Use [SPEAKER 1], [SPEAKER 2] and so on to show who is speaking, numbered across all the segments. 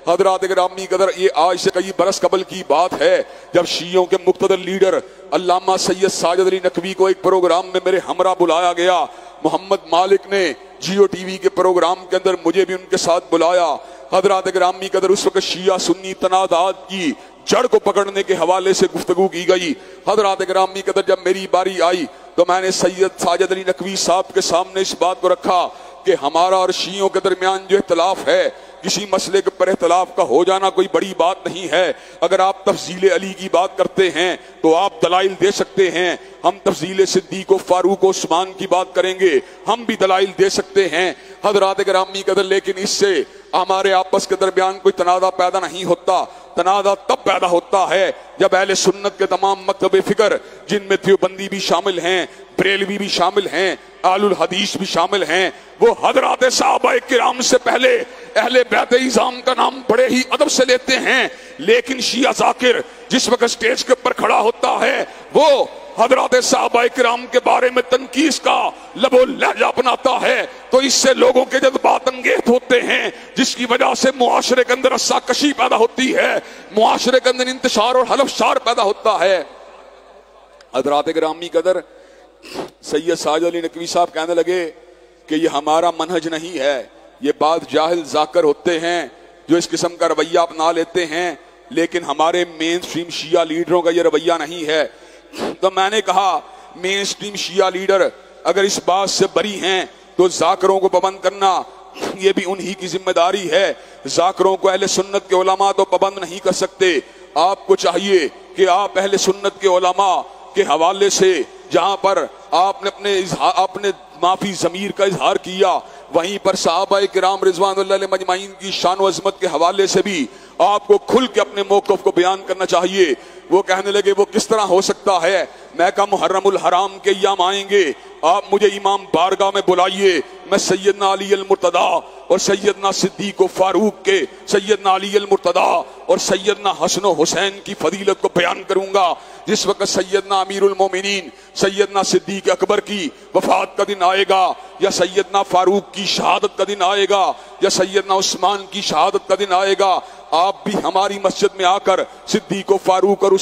[SPEAKER 1] حضرات گرامی قدر یہ آج سے کئی برس قبل کی بات ہے جب شیعوں کے مقتدر لیڈر علامہ سید ساجد علی نقوی کو ایک پروگرام میں میرے ہمراہ بلایا گیا. محمد مالک نے جیو ٹی وی کے پروگرام کے اندر مجھے بھی ان کے ساتھ بلایا. حضرات گرامی قدر اس وقت شیعہ سنی تنازعات کی جڑ کو پکڑنے کے حوالے سے گفتگو کی گئی. حضرات گرامی قدر جب میری باری آئی تو میں نے سید ساجد علی نقوی صاحب کے سامنے اس بات کو رکھا کہ ہمارا اور شیعوں کے درمیان جو اختلاف ہے کسی مسئلے کے پر اختلاف کا ہو جانا کوئی بڑی بات نہیں ہے. اگر آپ تفضیل علی کی بات کرتے ہیں تو آپ دلائل دے سکتے ہیں. ہم تفضیل صدیق و فاروق و عثمان کی بات کریں گے, ہم بھی دلائل دے سکتے ہیں. حضرات گرامی قدر لیکن اس سے ہمارے آپس کے درمیان کوئی تنازع پیدا نہیں ہوتا. تنازع تب پیدا ہوتا ہے جب اہل سنت کے تمام مکتب فکر جن میں دیوبندی بھی شامل ہیں, بریلوی بھی شامل ہیں, اہل الحدیث بھی شامل ہیں, وہ حضرات صحابہ کرام سے پہلے اہل بیت اعظام کا نام بڑے ہی ادب سے لیتے ہیں. لیکن شیعہ ذاکر جس وقت سٹیج کے اوپر کھڑا ہوتا ہے وہ حضرات صحابہ کرام کے بارے میں تنقید کا لب و لہجہ اپناتا ہے تو اس سے لوگوں کے جذبات انگیخت ہوتے ہیں, جس کی وجہ سے معاشرے کے اندر رسا کشی پیدا ہوتی ہے, معاشرے کے اندر انتشار اور حلف شار پیدا ہوتا ہے. حضرات گرامی قدر سید ساجد علی نقوی صاحب کہنے لگے کہ یہ ہمارا منہج نہیں ہے. یہ بات جاہل ذاکر ہوتے ہیں جو اس قسم کا رویہ اپنا لیتے ہیں, لیکن ہمارے مین سٹریم شیعہ لیڈروں کا یہ رویہ نہیں ہے. تو میں نے کہا مین سٹریم شیعہ لیڈر اگر اس بات سے بری ہیں تو ذاکروں کو پابند کرنا یہ بھی انہی کی ذمہ داری ہے. ذاکروں کو اہل سنت کے علماء تو پابند نہیں کر سکتے. آپ کو چاہیے کہ آپ اہل سنت کے علماء کے حوالے سے جہاں پر آپ نے اپنے معافی ضمیر کا اظہار کیا, وہیں پر صحابہ کرام رضوان اللہ علیہ مجمعین کی شان و عظمت کے حوالے سے بھی آپ کو کھل کے اپنے موقف کو بیان کرنا چاہیے. وہ کہنے لگے وہ کس طرح ہو سکتا ہے؟ میں کہا محرم الحرام کے ایام آئیں گے, آپ مجھے امام بارگاہ میں بلائیے, میں سیدنا علی المرتضیٰ اور سیدنا صدیق و فاروق کے, سیدنا علی المرتضیٰ اور سیدنا حسن و حسین کی فضیلت کو بیان کروں گا. جس وقت سیدنا امیر المومنین سیدنا صدیق اکبر کی وفات کا دن آئے گا, یا سیدنا فاروق کی شہادت کا دن آئے گا, یا سیدنا عثمان کی شہادت کا دن آئے گا, آپ بھی ہماری مسجد میں آ کر صدیق و فاروق اور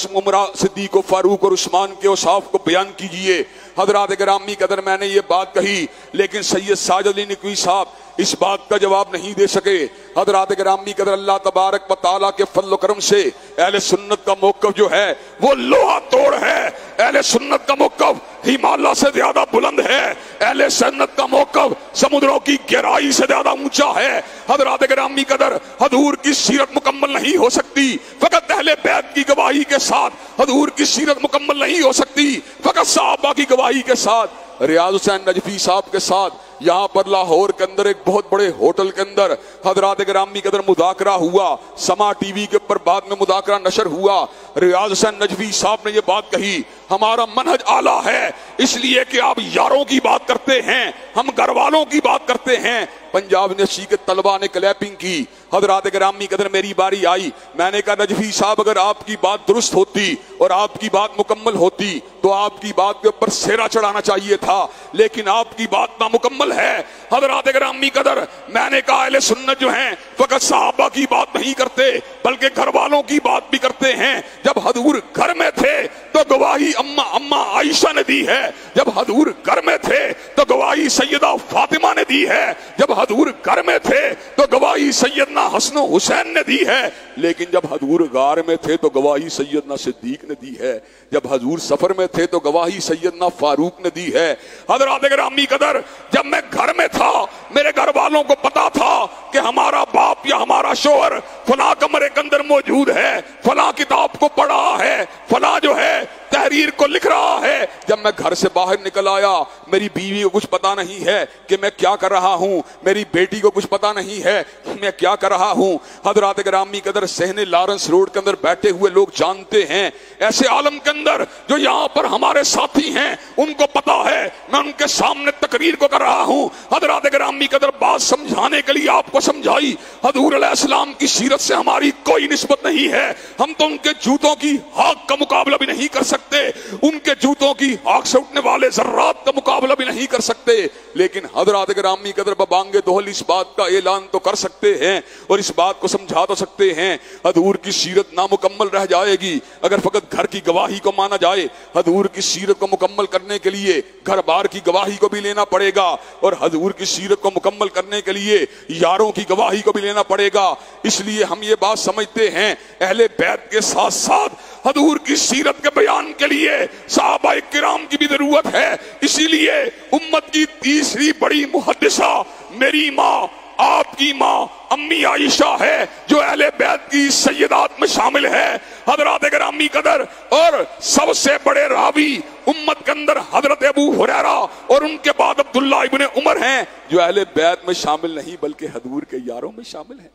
[SPEAKER 1] عثمان کے اوصاف کو بیان کیجئے. حضرات گرامی قدر میں نے یہ بات کہی لیکن سید ساجد علی نقوی صاحب اس بات کا جواب نہیں دے سکے. حضرات گرامی قدر اللہ تبارک و تعالیٰ کے فضل و کرم سے اہل سنت کا موقف جو ہے وہ لوہا توڑ ہے. اہل سنت کا موقف ہمالیہ سے زیادہ بلند ہے. اہل سنت کا موقف سمندروں کی گہرائی سے زیادہ اونچا ہے. حضرات گرامی قدر حضور کی سیرت مکمل نہیں ہو سکتی فقط اہل بیت کی گواہی کے ساتھ. حضور کی سیرت مکمل نہیں ہو سکتی فقط صحابہ کی گواہی کے ساتھ. ریاض حسین نجفی صاحب کے ساتھ یہاں پر لاہور کے اندر ایک بہت بڑے ہوٹل کے اندر حضرات گرامی کے اندر مذاکرہ ہوا. سما ٹی وی کے اوپر بعد میں مذاکرہ نشر ہوا. ریاض حسین نجفی صاحب نے یہ بات کہی ہمارا منہج اعلیٰ ہے اس لیے کہ آپ یاروں کی بات کرتے ہیں, ہم گھر والوں کی بات کرتے ہیں. پنجاب یونیورسٹی کے طلباء نے کلیپنگ کی. حضرات گرامی قدر میری باری آئی, میں نے کہا نجفی صاحب اگر آپ کی بات درست ہوتی اور آپ کی بات مکمل ہوتی تو آپ کی بات کے اوپر سیرا چڑھانا چاہیے تھا, لیکن آپ کی بات نامکمل ہے. حضرات گرامی قدر میں نے کہا اہل سنت جو ہیں فقط صحابہ کی بات نہیں کرتے بلکہ گھر والوں کی بات بھی کرتے ہیں. جب حضور گھر میں تھے تو گواہی اما عائشہ نے دی ہے, جب حضور گھر میں تھے تو گواہی سیدہ فاطمہ نے دی ہے, جب حضور گھر میں تھے تو گواہی سیدنا حسن و حسین نے دی ہے, لیکن جب حضور غار میں تھے تو گواہی سیدنا صدیق نے دی ہے, جب حضور سفر میں تھے تو گواہی سیدنا فاروق نے دی ہے. حضرات گرامی قدر جب میں گھر میں تھا میرے گھر والوں کو پتا تھا کہ ہمارا باپ یا ہمارا شوہر فلاں کمرے کے اندر موجود ہے, فلاں کتاب کو پڑھ رہا ہے, فلاں جو ہے تحریر کو لکھ رہا ہے. جب میں گھر سے باہر نکل آیا میری بیوی کو کچھ پتا نہیں ہے کہ میں کیا کر رہا ہوں, میری بیٹی کو کچھ پتا نہیں ہے میں کیا کر رہا ہوں. حضرات گرامی قدر صحن لارنس روڈ کے اندر بیٹھے ہوئے لوگ جانتے ہیں, ایسے عالم کے اندر جو یہاں پر ہمارے ساتھی ہیں ان کو پتا ہے میں ان کے سامنے تقریر کو کر رہا ہوں. حضرات گرامی قدر بات سمجھانے کے لیے آپ کو سمجھائی. حضور علیہ السلام کی سیرت سے ہماری کوئی نسبت نہیں ہے, ہم تو ان کے جوتوں کی حق کا مقابلہ بھی نہیں کر سکتے. ان کے جوتوں کی آگ سے اٹھنے والے ذرات کا مقابلہ بھی نہیں کر سکتے، لیکن حضرات گرامی قدر ببانگ دہل اس بات کا اعلان تو کر سکتے ہیں اور اس بات کو سمجھا تو سکتے ہیں، حضور کی سیرت نامکمل رہ جائے گی اگر فقط گھر کی گواہی کو مانا جائے۔ حضور کی سیرت کو مکمل کرنے کے لیے گھر بار کی گواہی کو بھی لینا پڑے گا، اور حضور کی سیرت کو مکمل کرنے کے لیے یاروں کی گواہی کو بھی لینا پڑے گا۔ اس لیے ہم یہ بات سمجھتے ہیں اہل بیت کے ساتھ ساتھ حضور کی سیرت کے بیان کے لیے صحابہ کرام کی بھی ضرورت ہے۔ اسی لیے امت کی تیسری بڑی محدثہ میری ماں، آپ کی ماں امی عائشہ ہے، جو اہل بیت کی سیدات میں شامل ہے۔ حضرات گرامی قدر اور سب سے بڑے راوی امت کے اندر حضرت ابو ہریرہ اور ان کے بعد عبداللہ ابن عمر ہیں، جو اہل بیت میں شامل نہیں بلکہ حضور کے یاروں میں شامل ہیں۔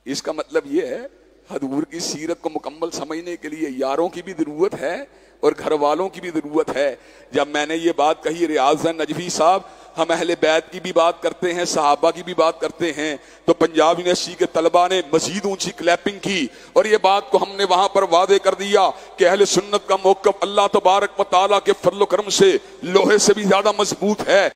[SPEAKER 1] اس کا مطلب یہ ہے حضور کی سیرت کو مکمل سمجھنے کے لیے یاروں کی بھی ضرورت ہے اور گھر والوں کی بھی ضرورت ہے۔ جب میں نے یہ بات کہی ریاض نجوی صاحب، ہم اہل بیت کی بھی بات کرتے ہیں، صحابہ کی بھی بات کرتے ہیں، تو پنجاب یونیورسٹی کے طلباء نے مزید اونچی کلیپنگ کی اور یہ بات کو ہم نے وہاں پر واضح کر دیا کہ اہل سنت کا موقف اللہ تبارک و تعالیٰ کے فضل و کرم سے لوہے سے بھی زیادہ مضبوط ہے۔